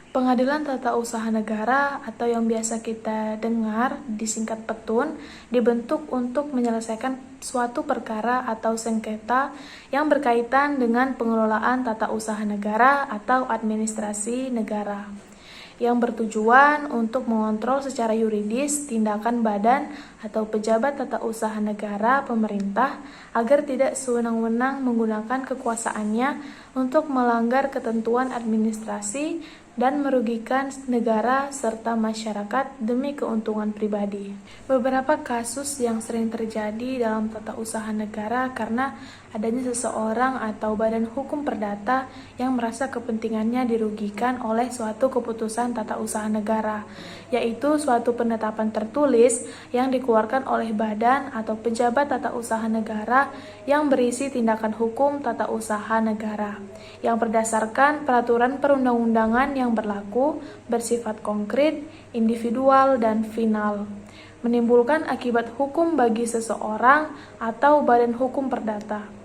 Pengadilan Tata Usaha Negara atau yang biasa kita dengar disingkat PETUN dibentuk untuk menyelesaikan suatu perkara atau sengketa yang berkaitan dengan pengelolaan tata usaha negara atau administrasi negara, yang bertujuan untuk mengontrol secara yuridis tindakan badan atau pejabat tata usaha negara pemerintah agar tidak sewenang-wenang menggunakan kekuasaannya untuk melanggar ketentuan administrasi dan merugikan negara serta masyarakat demi keuntungan pribadi. Beberapa kasus yang sering terjadi dalam tata usaha negara karena adanya seseorang atau badan hukum perdata yang merasa kepentingannya dirugikan oleh suatu keputusan tata usaha negara, yaitu suatu penetapan tertulis yang dikeluarkan oleh badan atau pejabat tata usaha negara yang berisi tindakan hukum tata usaha negara, yang berdasarkan peraturan perundang-undangan yang berlaku, bersifat konkret, individual, dan final, menimbulkan akibat hukum bagi seseorang atau badan hukum perdata.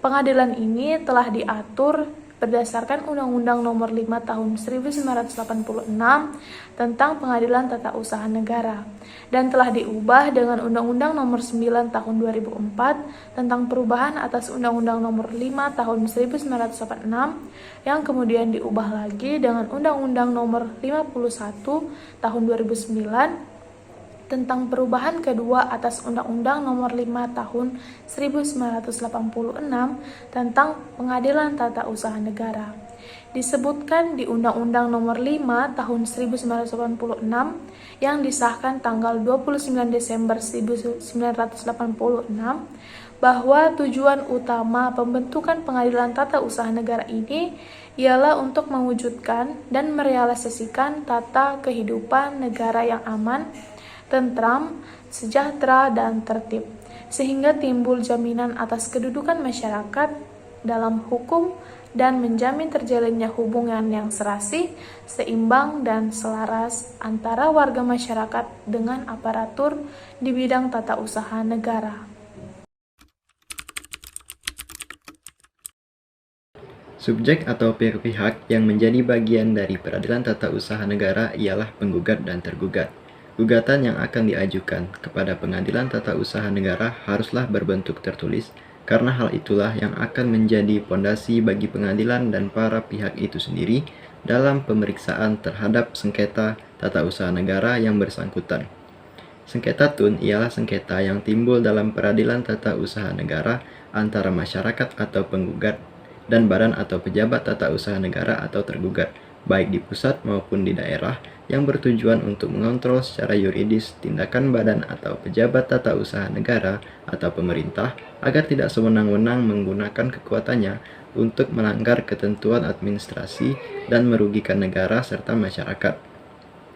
Pengadilan ini telah diatur berdasarkan Undang-Undang Nomor 5 Tahun 1986 tentang Pengadilan Tata Usaha Negara dan telah diubah dengan Undang-Undang Nomor 9 Tahun 2004 tentang perubahan atas Undang-Undang Nomor 5 Tahun 1986 yang kemudian diubah lagi dengan Undang-Undang Nomor 51 Tahun 2009 tentang perubahan kedua atas Undang-Undang Nomor 5 Tahun 1986 tentang Pengadilan Tata Usaha Negara. Disebutkan di Undang-Undang Nomor 5 Tahun 1986 yang disahkan tanggal 29 Desember 1986 bahwa tujuan utama pembentukan Pengadilan Tata Usaha Negara ini ialah untuk mewujudkan dan merealisasikan tata kehidupan negara yang aman, tentram, sejahtera, dan tertib, sehingga timbul jaminan atas kedudukan masyarakat dalam hukum dan menjamin terjalinnya hubungan yang serasi, seimbang, dan selaras antara warga masyarakat dengan aparatur di bidang tata usaha negara. Subjek atau pihak-pihak yang menjadi bagian dari peradilan tata usaha negara ialah penggugat dan tergugat. Gugatan yang akan diajukan kepada Pengadilan Tata Usaha Negara haruslah berbentuk tertulis, karena hal itulah yang akan menjadi pondasi bagi pengadilan dan para pihak itu sendiri dalam pemeriksaan terhadap sengketa tata usaha negara yang bersangkutan. Sengketa TUN ialah sengketa yang timbul dalam peradilan tata usaha negara antara masyarakat atau penggugat dan badan atau pejabat tata usaha negara atau tergugat, baik di pusat maupun di daerah, yang bertujuan untuk mengontrol secara yuridis tindakan badan atau pejabat tata usaha negara atau pemerintah agar tidak sewenang-wenang menggunakan kekuatannya untuk melanggar ketentuan administrasi dan merugikan negara serta masyarakat.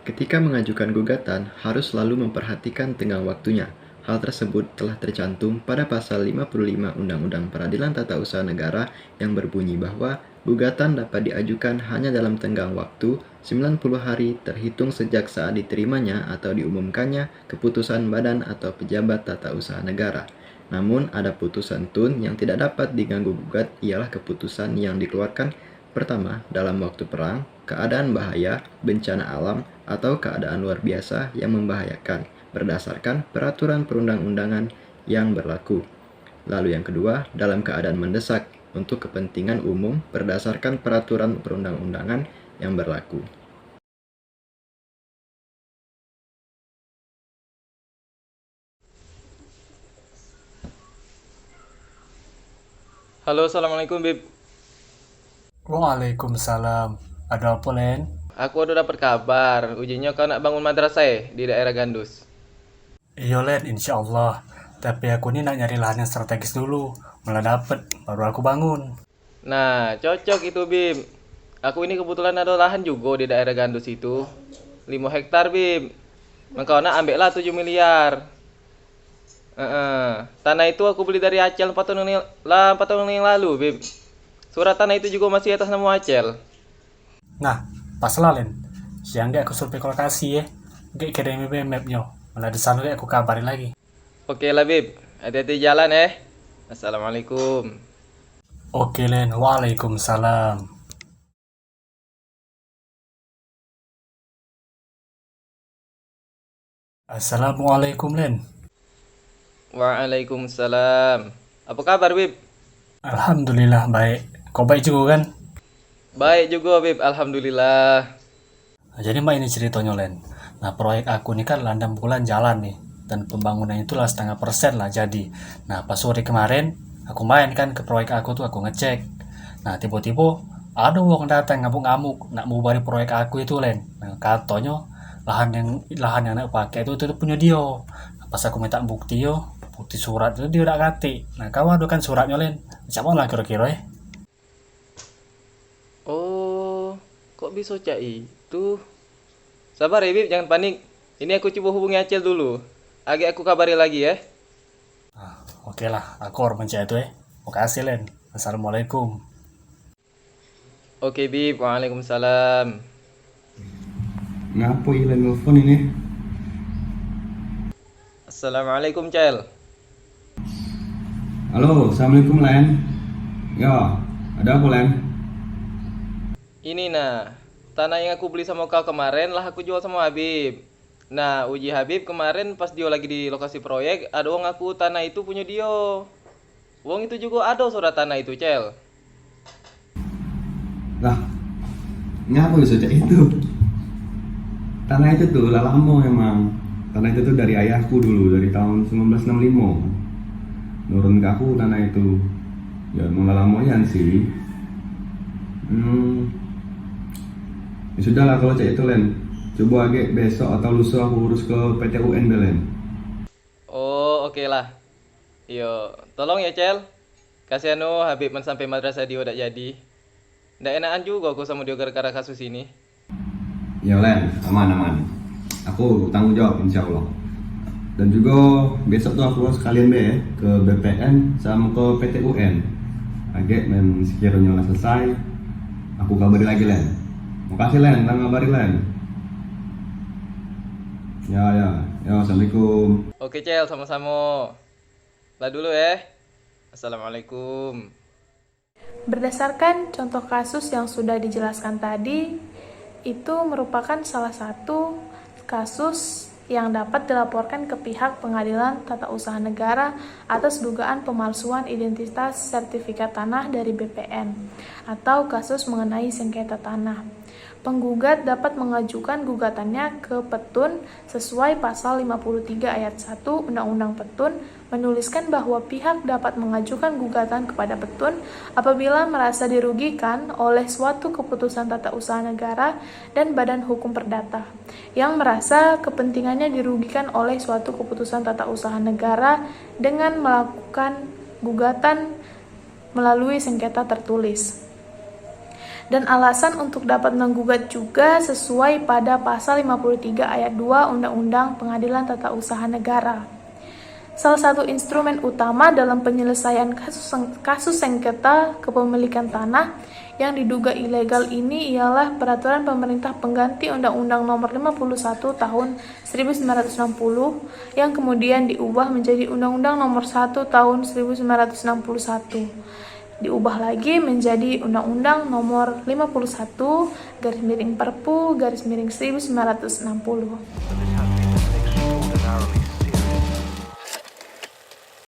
Ketika mengajukan gugatan, harus selalu memperhatikan tenggang waktunya. Hal tersebut telah tercantum pada pasal 55 Undang-Undang Peradilan Tata Usaha Negara yang berbunyi bahwa gugatan dapat diajukan hanya dalam tenggang waktu 90 hari terhitung sejak saat diterimanya atau diumumkannya keputusan badan atau pejabat tata usaha negara. Namun, ada putusan TUN yang tidak dapat diganggu gugat ialah keputusan yang dikeluarkan pertama dalam waktu perang, keadaan bahaya, bencana alam, atau keadaan luar biasa yang membahayakan berdasarkan peraturan perundang-undangan yang berlaku. Lalu yang kedua, dalam keadaan mendesak untuk kepentingan umum berdasarkan peraturan perundang-undangan yang berlaku. Halo, assalamualaikum Bib. Waalaikumsalam. Ada apa, Len? Aku udah dapat kabar, ujinya kau nak bangun madrasah di daerah Gandus. Iya, Len, insya Allah. Tapi aku ini nak nyari lahan yang strategis dulu. Malah dapet, baru aku bangun. Nah, cocok itu Bib. Aku ini kebetulan ada lahan juga di daerah Gandus itu. 5 hektar Bib. Engkau nak ambil lah 7 miliar. Tanah itu aku beli dari Acel 4 tahun yang lalu Bib. Surat tanah itu juga masih atas nama Acel. Nah, pas lah, Len. Siang gak aku survei ke lokasi ya. Gak kirim mapnya. Malah di sana gak aku kabarin lagi. Oke lah Bib, hati-hati jalan. Assalamualaikum. Oke Len, waalaikumsalam. Assalamualaikum Len. Waalaikumsalam. Apa kabar, Bib? Alhamdulillah baik. Kau baik juga kan? Baik juga, Bib. Alhamdulillah. Nah, jadi mbak ini ceritanya Len. Nah proyek aku ini kan landam bulan jalan nih. Dan pembangunan itu lah 0,5% lah jadi. Nah pas sore kemarin aku main kan ke proyek aku tuh aku ngecek. Nah tiba-tiba ada orang datang ngamuk-ngamuk nak mau bari proyek aku itu Len. Nah katanya lahan yang nak pakai itu punya dia. Nah, pas aku minta bukti surat itu dia udah ganti. Nah kau ada kan suratnya Len. Macam mana kira-kira ya? Oh, kok bisa cak itu? Sabar ya, Bib. Jangan panik. Ini aku coba hubungi Acel dulu. Agak aku kabari lagi ya. Oke lah, aku harus mencari itu ya. Makasih Len. Assalamualaikum. Oke, Bib. Waalaikumsalam. Ngapa Ilan nelfon ini? Assalamualaikum, Cel. Halo, Assalamualaikum Len. Ya, ada apa Len? Ini nah, tanah yang aku beli sama kau kemarin lah aku jual sama Habib. Nah, uji Habib kemarin pas dia lagi di lokasi proyek, ada uang aku tanah itu punya dia. Uang itu juga ada surat tanah itu, Cel. Lah, ngapa bisa cek itu? Tanah itu tuh lah lama emang. Tanah itu tuh dari ayahku dulu, dari tahun 1965. Nurun ke aku tanah itu. Ya emang lah lamoyan sih. Ya sudah lah kalau cek itu Len. Coba agak besok atau lusa aku urus ke PT UN Belen. Oh, oke lah. Yo, tolong ya, Cel. Kasihan Habib sampai madrasah dia udah jadi. Nggak enakan juga aku sama dia gara-gara kasus ini. Ya Len, aman. Aku tanggung jawab insya Allah. Dan juga besok tuh aku harus sekalian deh ke BPN sama ke PT UN. Agak men sekiranya lah selesai, aku kabari lagi Len. Makasih Len, ngabari Len. Ya, assalamualaikum. Oke, Cel, sama-sama. Lah dulu ya. Assalamualaikum. Berdasarkan contoh kasus yang sudah dijelaskan tadi, itu merupakan salah satu kasus yang dapat dilaporkan ke pihak Pengadilan Tata Usaha Negara atas dugaan pemalsuan identitas sertifikat tanah dari BPN atau kasus mengenai sengketa tanah. Penggugat dapat mengajukan gugatannya ke Petun sesuai pasal 53 ayat 1 Undang-Undang Petun, menuliskan bahwa pihak dapat mengajukan gugatan kepada Petun apabila merasa dirugikan oleh suatu keputusan tata usaha negara dan badan hukum perdata yang merasa kepentingannya dirugikan oleh suatu keputusan tata usaha negara dengan melakukan gugatan melalui sengketa tertulis. Dan alasan untuk dapat menggugat juga sesuai pada pasal 53 ayat 2 Undang-Undang Pengadilan Tata Usaha Negara. Salah satu instrumen utama dalam penyelesaian kasus sengketa kepemilikan tanah yang diduga ilegal ini ialah peraturan pemerintah pengganti Undang-Undang Nomor 51 Tahun 1960 yang kemudian diubah menjadi Undang-Undang Nomor 1 Tahun 1961. Diubah lagi menjadi Undang-Undang Nomor 51 Perpu 1960.